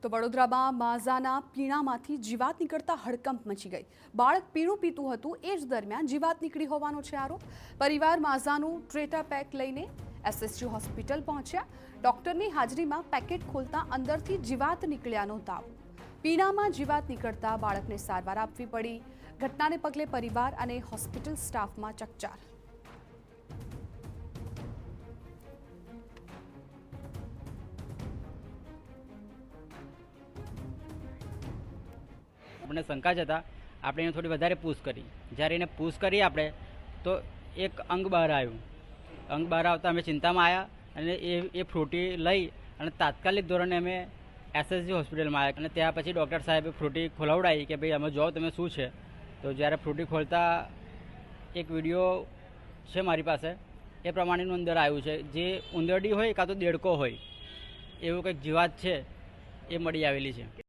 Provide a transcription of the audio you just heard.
તો વડોદરામાં માઝાના પીણામાંથી જીવાત નીકળતા હડકંપ મચી ગઈ. બાળક પીણું પીતું હતું એ જ દરમિયાન જીવાત નીકળી હોવાનો છે આરોપ. પરિવાર માઝાનું ટ્રેટા પેક લઈને એસએસજી હોસ્પિટલ પહોંચ્યા. ડોક્ટરની હાજરીમાં પેકેટ ખોલતા અંદરથી જીવાત નીકળ્યાનો દાવો. પીણામાં જીવાત નીકળતા બાળકને સારવાર આપવી પડી. ઘટનાને પગલે પરિવાર અને હોસ્પિટલ સ્ટાફમાં ચકચાર. આપણે શંકા જ હતા. આપણે એને થોડી વધારે પૂછ કરી. જ્યારે એને પૂછ કરી આપણે તો એક અંગ બહાર આવ્યું. અંગ બહાર આવતા અમે ચિંતામાં આવ્યા અને એ ફ્રૂટી લઈ અને તાત્કાલિક ધોરણે અમે એસએસજી હોસ્પિટલમાં આવ્યા અને ત્યાં પછી ડૉક્ટર સાહેબે ફ્રૂટી ખોલાવડાવી કે ભાઈ અમે જોવો તમે શું છે. તો જ્યારે ફ્રૂટી ખોલતા એક વિડીયો છે મારી પાસે, એ પ્રમાણેનું અંદર આવ્યું છે. જે ઉંદરડી હોય કાં તો દેડકો હોય એવું કંઈક જીવાત છે એ મળી આવેલી છે.